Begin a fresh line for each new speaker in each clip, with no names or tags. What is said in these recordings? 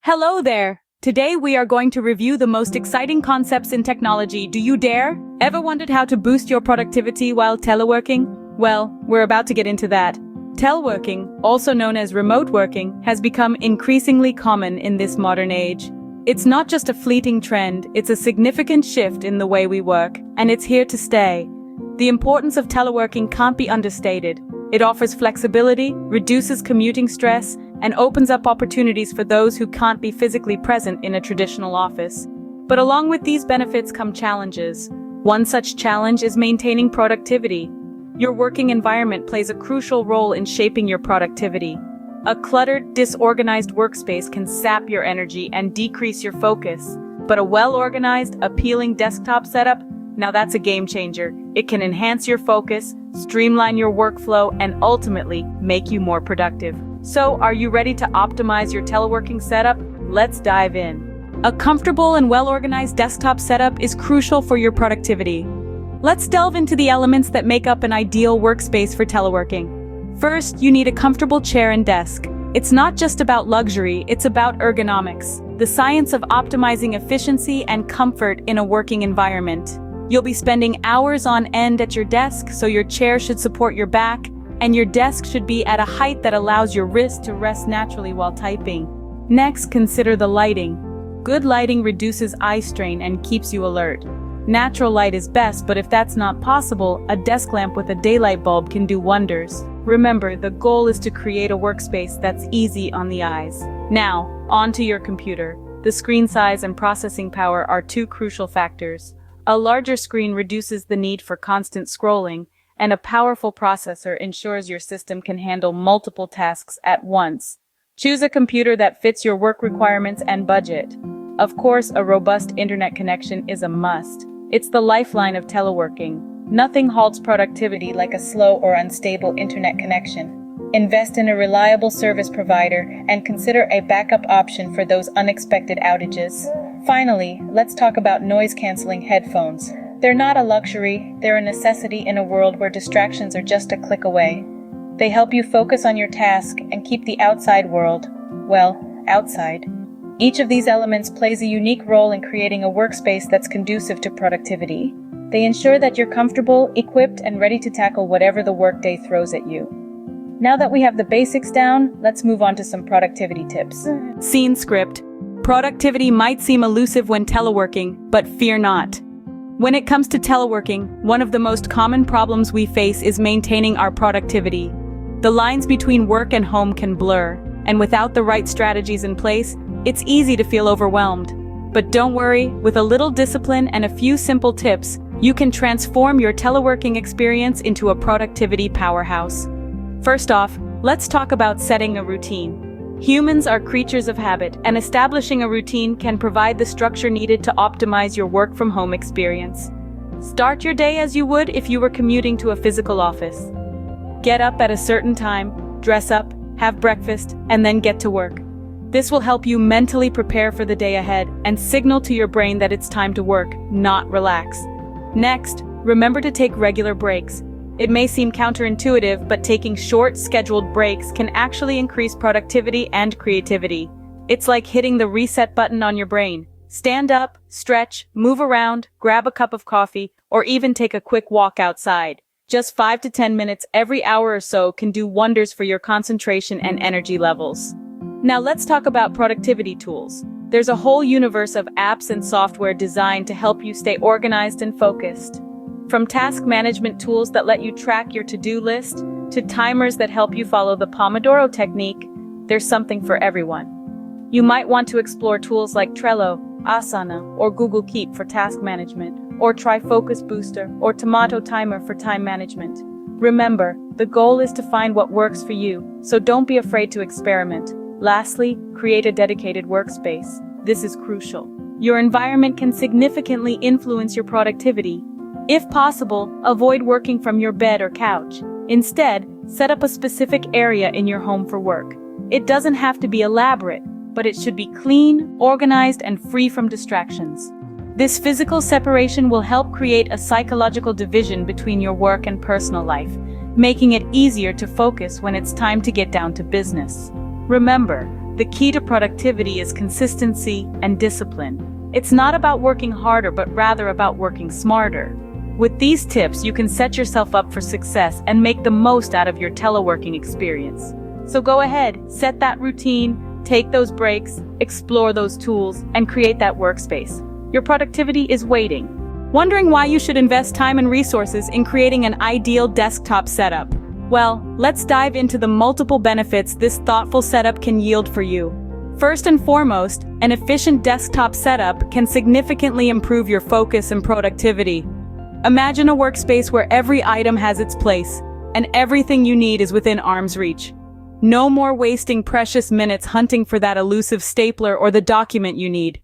Hello there! Today we are going to review the most exciting concepts in technology. Do you dare? Ever wondered how to boost your productivity while teleworking? Well, we're about to get into that. Teleworking, also known as remote working, has become increasingly common in this modern age. It's not just a fleeting trend, it's a significant shift in the way we work, and it's here to stay. The importance of teleworking can't be understated. It offers flexibility, reduces commuting stress, and opens up opportunities for those who can't be physically present in a traditional office. But along with these benefits come challenges. One such challenge is maintaining productivity. Your working environment plays a crucial role in shaping your productivity. A cluttered, disorganized workspace can sap your energy and decrease your focus. But a well-organized, appealing desktop setup, now that's a game changer. It can enhance your focus, streamline your workflow, and ultimately make you more productive. So, are you ready to optimize your teleworking setup? Let's dive in. A comfortable and well-organized desktop setup is crucial for your productivity. Let's delve into the elements that make up an ideal workspace for teleworking. First, you need a comfortable chair and desk. It's not just about luxury, it's about ergonomics, the science of optimizing efficiency and comfort in a working environment. You'll be spending hours on end at your desk, so your chair should support your back, and your desk should be at a height that allows your wrist to rest naturally while typing. Next, consider the lighting. Good lighting reduces eye strain and keeps you alert. Natural light is best, but if that's not possible, a desk lamp with a daylight bulb can do wonders. Remember, the goal is to create a workspace that's easy on the eyes. Now, onto your computer. The screen size and processing power are two crucial factors. A larger screen reduces the need for constant scrolling, and a powerful processor ensures your system can handle multiple tasks at once. Choose a computer that fits your work requirements and budget. Of course, a robust internet connection is a must. It's the lifeline of teleworking. Nothing halts productivity like a slow or unstable internet connection. Invest in a reliable service provider and consider a backup option for those unexpected outages. Finally, let's talk about noise-canceling headphones. They're not a luxury, they're a necessity in a world where distractions are just a click away. They help you focus on your task and keep the outside world, well, outside. Each of these elements plays a unique role in creating a workspace that's conducive to productivity. They ensure that you're comfortable, equipped, and ready to tackle whatever the workday throws at you. Now that we have the basics down, let's move on to some productivity tips. Scene script. Productivity might seem elusive when teleworking, but fear not. When it comes to teleworking, one of the most common problems we face is maintaining our productivity. The lines between work and home can blur, and without the right strategies in place, it's easy to feel overwhelmed. But don't worry, with a little discipline and a few simple tips, you can transform your teleworking experience into a productivity powerhouse. First off, let's talk about setting a routine. Humans are creatures of habit, and establishing a routine can provide the structure needed to optimize your work-from-home experience. Start your day as you would if you were commuting to a physical office. Get up at a certain time, dress up, have breakfast, and then get to work. This will help you mentally prepare for the day ahead and signal to your brain that it's time to work, not relax. Next, remember to take regular breaks. It may seem counterintuitive, but taking short, scheduled breaks can actually increase productivity and creativity. It's like hitting the reset button on your brain. Stand up, stretch, move around, grab a cup of coffee, or even take a quick walk outside. Just 5 to 10 minutes every hour or so can do wonders for your concentration and energy levels. Now let's talk about productivity tools. There's a whole universe of apps and software designed to help you stay organized and focused. From task management tools that let you track your to-do list, to timers that help you follow the Pomodoro technique, there's something for everyone. You might want to explore tools like Trello, Asana, or Google Keep for task management, or try Focus Booster or Tomato Timer for time management. Remember, the goal is to find what works for you, so don't be afraid to experiment. Lastly, create a dedicated workspace. This is crucial. Your environment can significantly influence your productivity. If possible, avoid working from your bed or couch. Instead, set up a specific area in your home for work. It doesn't have to be elaborate, but it should be clean, organized, and free from distractions. This physical separation will help create a psychological division between your work and personal life, making it easier to focus when it's time to get down to business. Remember, the key to productivity is consistency and discipline. It's not about working harder, but rather about working smarter. With these tips, you can set yourself up for success and make the most out of your teleworking experience. So go ahead, set that routine, take those breaks, explore those tools, and create that workspace. Your productivity is waiting. Wondering why you should invest time and resources in creating an ideal desktop setup? Well, let's dive into the multiple benefits this thoughtful setup can yield for you. First and foremost, an efficient desktop setup can significantly improve your focus and productivity. Imagine a workspace where every item has its place, and everything you need is within arm's reach. No more wasting precious minutes hunting for that elusive stapler or the document you need.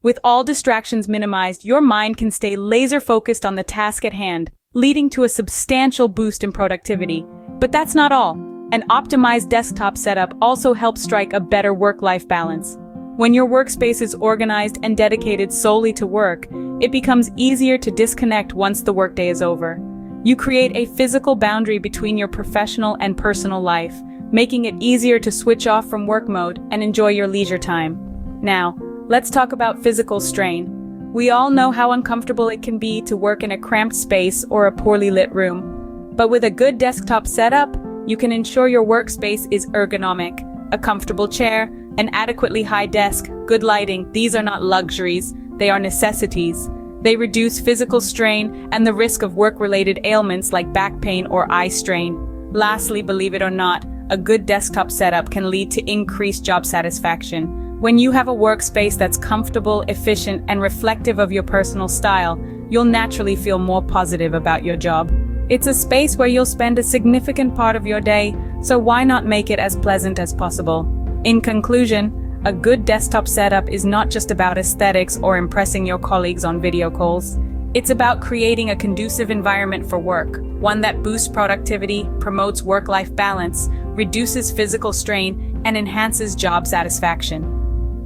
With all distractions minimized, your mind can stay laser-focused on the task at hand, leading to a substantial boost in productivity. But that's not all. An optimized desktop setup also helps strike a better work-life balance. When your workspace is organized and dedicated solely to work, it becomes easier to disconnect once the workday is over. You create a physical boundary between your professional and personal life, making it easier to switch off from work mode and enjoy your leisure time. Now, let's talk about physical strain. We all know how uncomfortable it can be to work in a cramped space or a poorly lit room. But with a good desktop setup, you can ensure your workspace is ergonomic. A comfortable chair, an adequately high desk, good lighting, these are not luxuries, they are necessities. They reduce physical strain and the risk of work-related ailments like back pain or eye strain. Lastly, believe it or not, a good desktop setup can lead to increased job satisfaction. When you have a workspace that's comfortable, efficient, and reflective of your personal style, you'll naturally feel more positive about your job. It's a space where you'll spend a significant part of your day, so why not make it as pleasant as possible? In conclusion, a good desktop setup is not just about aesthetics or impressing your colleagues on video calls. It's about creating a conducive environment for work, one that boosts productivity, promotes work-life balance, reduces physical strain, and enhances job satisfaction.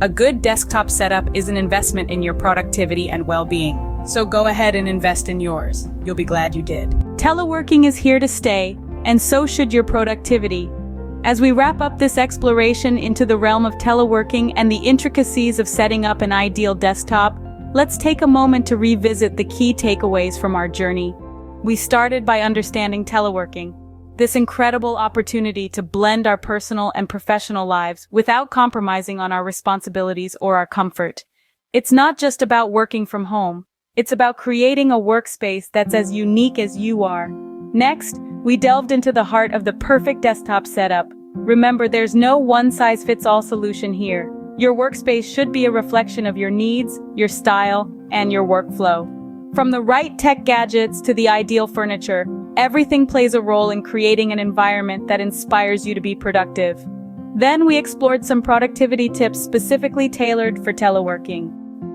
A good desktop setup is an investment in your productivity and well-being. So go ahead and invest in yours. You'll be glad you did. Teleworking is here to stay, and so should your productivity. As we wrap up this exploration into the realm of teleworking and the intricacies of setting up an ideal desktop, let's take a moment to revisit the key takeaways from our journey. We started by understanding teleworking, this incredible opportunity to blend our personal and professional lives without compromising on our responsibilities or our comfort. It's not just about working from home. It's about creating a workspace that's as unique as you are. Next, we delved into the heart of the perfect desktop setup. Remember, there's no one-size-fits-all solution here. Your workspace should be a reflection of your needs, your style, and your workflow. From the right tech gadgets to the ideal furniture, everything plays a role in creating an environment that inspires you to be productive. Then we explored some productivity tips specifically tailored for teleworking.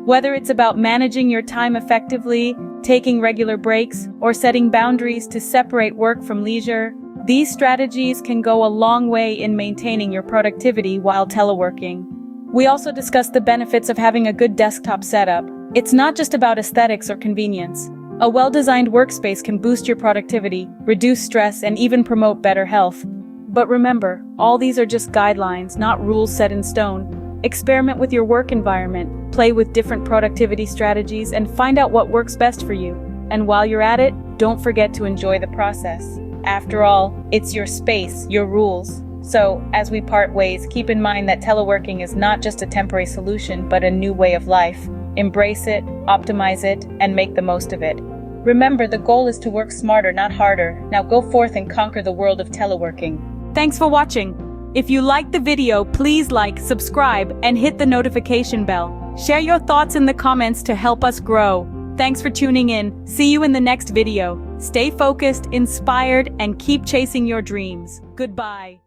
Whether it's about managing your time effectively, taking regular breaks, or setting boundaries to separate work from leisure, these strategies can go a long way in maintaining your productivity while teleworking. We also discussed the benefits of having a good desktop setup. It's not just about aesthetics or convenience. A well-designed workspace can boost your productivity, reduce stress, and even promote better health. But remember, all these are just guidelines, not rules set in stone. Experiment with your work environment, play with different productivity strategies, and find out what works best for you. And while you're at it, don't forget to enjoy the process. After all, it's your space, your rules. So, as we part ways, keep in mind that teleworking is not just a temporary solution, but a new way of life. Embrace it, optimize it, and make the most of it. Remember, the goal is to work smarter, not harder. Now go forth and conquer the world of teleworking. Thanks for watching. If you liked the video, please like, subscribe, and hit the notification bell. Share your thoughts in the comments to help us grow. Thanks for tuning in. See you in the next video. Stay focused, inspired, and keep chasing your dreams. Goodbye.